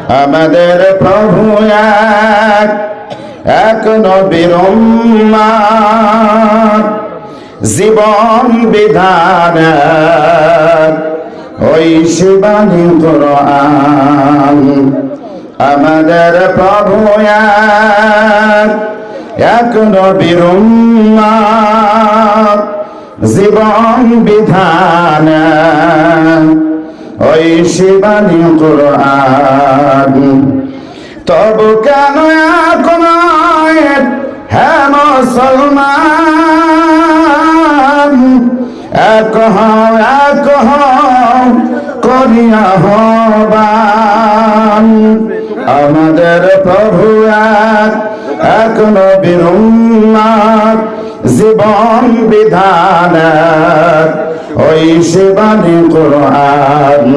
আমাদের প্রভু এক, এক নবীর উম্মত, জীবন বিধান ওই শিবানী কোরআন। আমাদের প্রভু এক, এক নবীর উম্মত, জীবন বিধান ওই শিবানী কোরআন। তবু কেন এখন হে মুসলমান, এক হও করিয়া হবান। আমাদের প্রভু এক, এক নবীর উম্মত, জীবন বিধান ওই শিবানী কোরআন।